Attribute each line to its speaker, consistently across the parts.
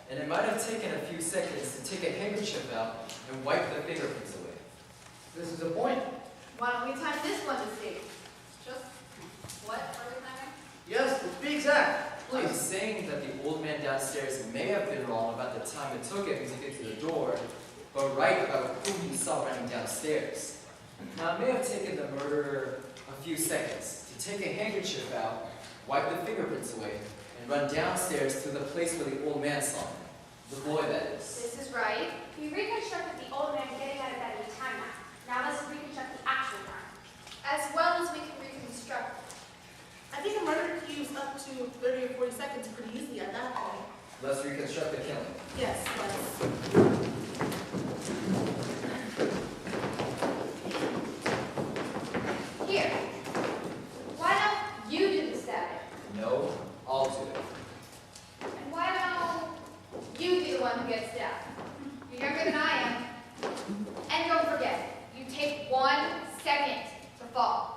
Speaker 1: and it might have taken a few seconds to take a handkerchief out and wipe the fingerprints away.
Speaker 2: This is a point.
Speaker 3: Why don't we time this one to see? Just what are we timing?
Speaker 2: Yes, be exact.
Speaker 1: I'm
Speaker 2: Please.
Speaker 1: saying that the old man downstairs may have been wrong about the time it took him to get to the door, but right about who he saw running downstairs. Now, it may have taken the murderer a few seconds to take a handkerchief out, wipe the fingerprints away, and run downstairs to the place where the old man saw him. The boy, that is.
Speaker 3: This is right.
Speaker 4: We reconstructed the old man getting out of bed at a time lapse. Now let's reconstruct the actual crime.
Speaker 3: As well as we can reconstruct.
Speaker 5: I think a murder could use up to 30 or 40 seconds pretty easily at that point.
Speaker 1: Let's reconstruct the killing.
Speaker 5: Yes, let's.
Speaker 3: Here. Why don't you do the stabbing?
Speaker 1: No, I'll do it.
Speaker 3: And why don't you be the one who gets stabbed? You're younger than I am. And don't forget, you take 1 second to fall.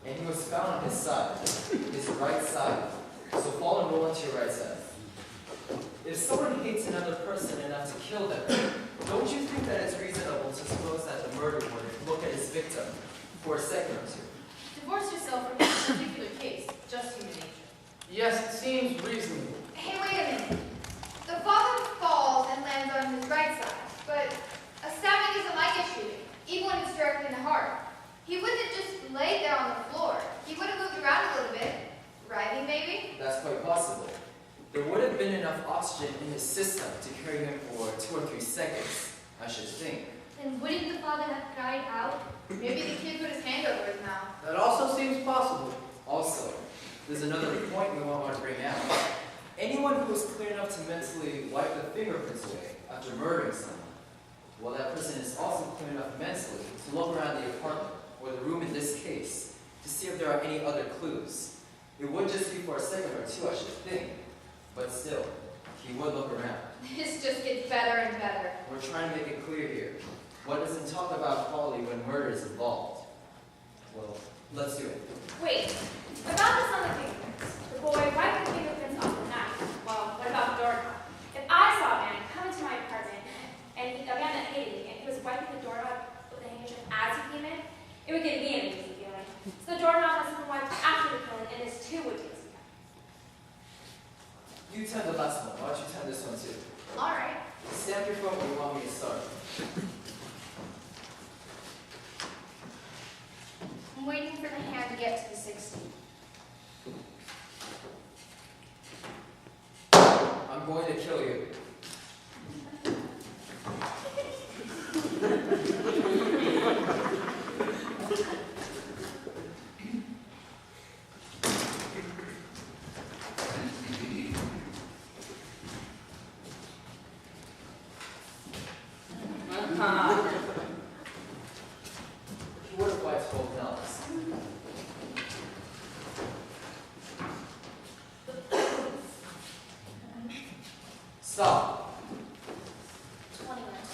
Speaker 1: And he was found on his side, his right side. So fall and roll into your right side. If someone hates another person enough to kill them, don't you think that it's reasonable to suppose that the murderer would look at his victim for a second or two?
Speaker 3: Divorce yourself from this particular case. Just human nature.
Speaker 2: Yes, it seems reasonable.
Speaker 3: Hey, wait a minute. The father falls and lands on his right side, but a stabbing isn't like a shooting, even when it's directly in the heart. He wouldn't have just laid there on the floor. He would have moved around a little bit. Writhing, maybe?
Speaker 1: That's quite possible. There would have been enough oxygen in his system to carry him for 2 or 3 seconds, I should think.
Speaker 4: Then wouldn't the father have cried out?
Speaker 3: Maybe the kid put his hand over his mouth.
Speaker 2: That also seems possible.
Speaker 1: Also, there's another point we want to bring out. Anyone who is clear enough to mentally wipe the fingerprints away after murdering someone, well, that person is also clear enough mentally to look around the apartment, or the room in this case, to see if there are any other clues. It would just be for a second or two, I should think. But still, he would look around.
Speaker 3: This just gets better and better.
Speaker 1: We're trying to make it clear here. One doesn't talk about quality when murder is involved. Well, let's do it.
Speaker 4: Wait, about this on the fingerprints. The boy wiped the fingerprints off the knife. Well, what about the doorknob? If I saw a man come into my apartment, and a man that hated me, and he was wiping the doorknob with a handkerchief as he came in, it would give me an uneasy feeling. So the doorknob must have been wiped after the killing, and this too would be a feeling.
Speaker 1: You time the last one. Why don't you time this one too?
Speaker 3: All right.
Speaker 1: Stamp your foot when you want me to start.
Speaker 3: I'm waiting for the hand to get to the 60.
Speaker 1: I'm going to kill you. He would have wiped both knives. Stop.
Speaker 3: 20 minutes.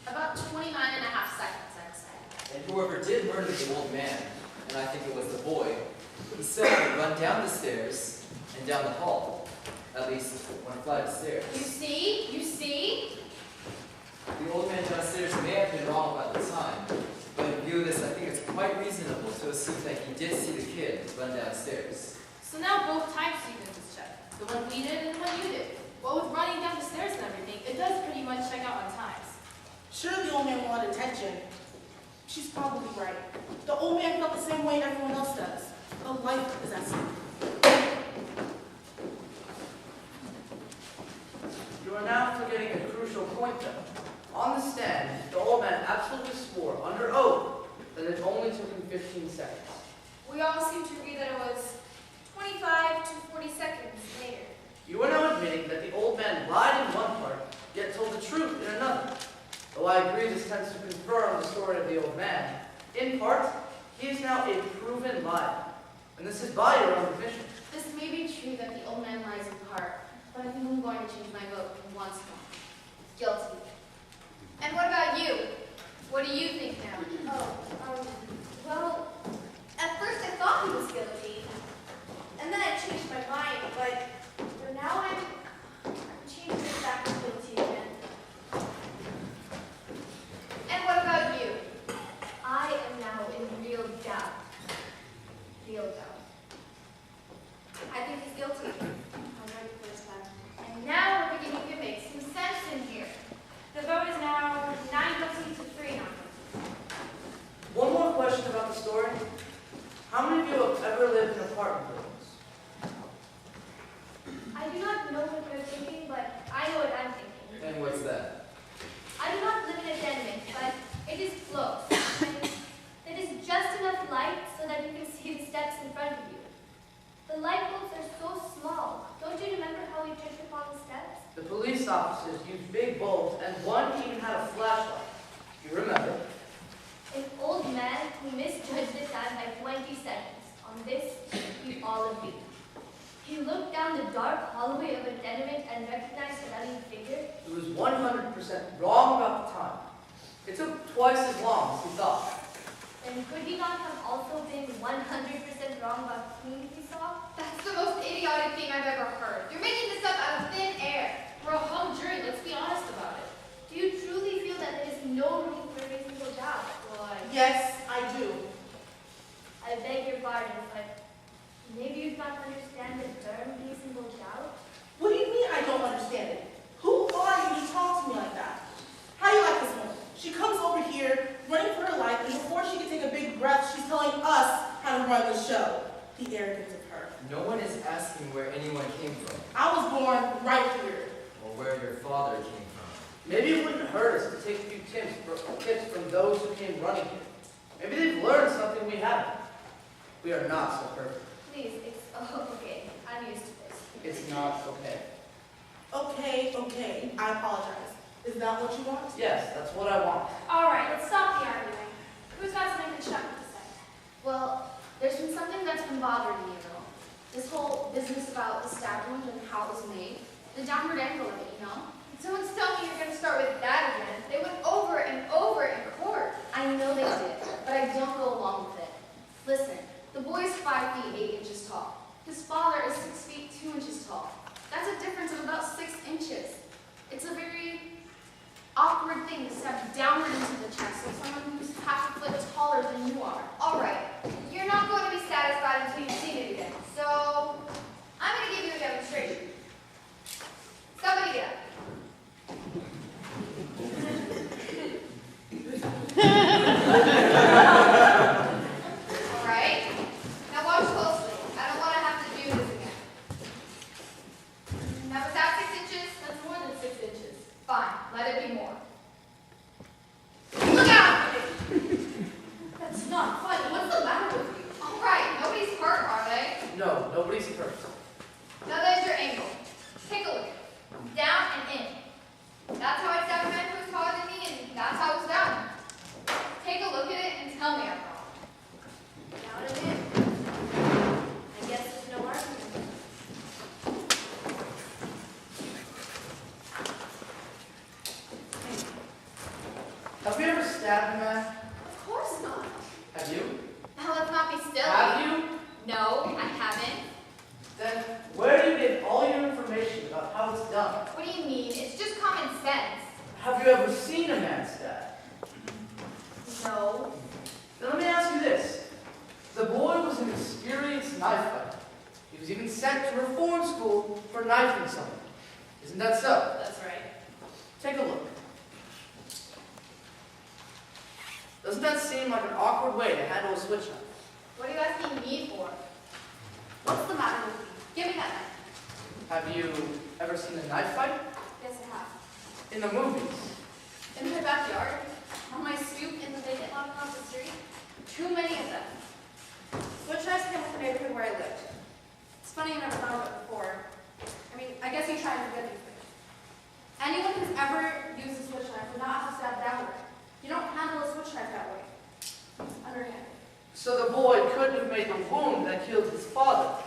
Speaker 3: About 29 and a half seconds, I'd say.
Speaker 1: And whoever did murder the old man, and I think it was the boy, he still had to run down the stairs and down the hall. At least one flight of stairs.
Speaker 3: You see? You see?
Speaker 1: The old man downstairs may have been wrong about the time, but in view of this, I think it's quite reasonable to assume that he did see the kid run downstairs.
Speaker 6: So now both time sequences check. The one we did and the one you did. Well, with running down the stairs and everything, it does pretty much check out on times.
Speaker 5: Sure, the old man wanted attention. She's probably right. The old man felt the same way everyone else does. A life is at stake.
Speaker 2: You are now forgetting a crucial point, though. On the stand, the old man absolutely swore under oath that it only took him 15 seconds.
Speaker 3: We all seem to agree that it was 25 to 40 seconds later.
Speaker 2: You are now admitting that the old man lied in one part, yet told the truth in another. Though I agree this tends to confirm the story of the old man, in part, he is now a proven liar. And this is by your own admission.
Speaker 3: This may be true that the old man lies in part, but I think I'm going to change my vote from once more. Guilty. And what about you? What do you think now?
Speaker 4: Well, at first I thought he was guilty, and then I changed my mind, but now I'm changing it back
Speaker 3: know what they're thinking, but I know what I'm thinking.
Speaker 1: And what's that?
Speaker 3: I do not live in a tenement, but it is close. There is just enough light so that you can see the steps in front of you. The light bulbs are so small. Don't you remember how we tripped upon the steps?
Speaker 2: The police officers used big bulbs, and one even had a flashlight. You remember?
Speaker 3: An old man who misjudged the time by 20 seconds. On this, we all agree. He looked down the dark hallway of a tenement and recognized a running figure.
Speaker 2: He was 100% wrong about the time. It took twice as long as he thought.
Speaker 3: Then could he not have also been 100% wrong about whom he saw? That's the most idiotic thing I've ever heard. You're making this up out of thin air.
Speaker 6: We're a hung jury, let's be honest about it.
Speaker 3: Do you truly feel that there is no room for reasonable doubt?
Speaker 6: Why?
Speaker 5: Yes, I do.
Speaker 3: I beg your pardon, but maybe you don't understand the term reasonable doubt?
Speaker 5: What do you mean I don't understand it? Who are you to talk to me like that? How do you like this woman? She comes over here, running for her life, and before she can take a big breath, she's telling us how to run the show. The arrogance of her.
Speaker 1: No one is asking where anyone came from,
Speaker 5: I was born right here.
Speaker 1: or where your father came from.
Speaker 2: Maybe it wouldn't hurt us to take a few tips from those who came running here. Maybe they've learned something we haven't. We are not so perfect.
Speaker 3: Please, okay. I'm used to this.
Speaker 2: It's not okay.
Speaker 5: Okay, I apologize. Is that what you want?
Speaker 2: Yes, that's what I want.
Speaker 4: All right, let's stop the arguing. Who's got something constructive to say?
Speaker 6: Well, there's been something that's been bothering me, you know. This whole business about the stab wound and how it was made. The downward angle of it, you know.
Speaker 3: Don't tell me you're going to start with that again. They went over and over in court.
Speaker 6: I know they did, but I don't go along with it. Listen, the boy's 5 feet 8 inches tall. His father is 6 feet 2 inches tall. That's a difference of about 6 inches. It's a very awkward thing to step downward into the chest of someone who's half a foot taller than you are.
Speaker 3: All right. You're not going to be satisfied until you've seen it again. So, I'm going to give you a demonstration. Somebody get up. All right. Now watch closely. I don't want to have to do this again. Now was that 6 inches?
Speaker 6: That's more than 6 inches.
Speaker 3: Fine. Let it be more. Look out!
Speaker 6: That's not funny. What's the matter with you?
Speaker 3: All right. Nobody's hurt, are they?
Speaker 2: No, nobody's hurt.
Speaker 3: Now there's your angle. Take a look. Down and in. That's how I stabbed a man who was taller than me, and that's how it was down. Take a look at it and tell me I'm wrong.
Speaker 6: Down and in. I guess there's no argument.
Speaker 2: Have you ever stabbed a man?
Speaker 3: Of course not.
Speaker 2: Have you?
Speaker 3: Now let's not be silly.
Speaker 2: Have you?
Speaker 3: No, I haven't.
Speaker 2: Then where do you get all your information about how it's done?
Speaker 3: What do you mean? It's just common sense.
Speaker 2: Have you ever seen a man stabbed?
Speaker 3: No.
Speaker 2: Then let me ask you this. The boy was an experienced knife fighter. He was even sent to reform school for knifing someone. Isn't that so?
Speaker 6: That's right.
Speaker 2: Take a look. Doesn't that seem like an awkward way to handle a switch knife?
Speaker 3: What are you asking me for?
Speaker 6: What's the matter with you? Give me that knife.
Speaker 2: Have you ever seen a knife fight?
Speaker 6: Yes, I have.
Speaker 2: In the movies.
Speaker 6: In my backyard, on my stoop in the vacant lot across the street. Too many of them. Switch knives came with the neighborhood where I lived. It's funny I never thought of it before. I mean, I guess you try and forget these things. Anyone who's ever used a switch knife would not have stabbed downward. You don't handle a switch knife that way. It's underhanded.
Speaker 2: So the boy couldn't have made the wound that killed his father.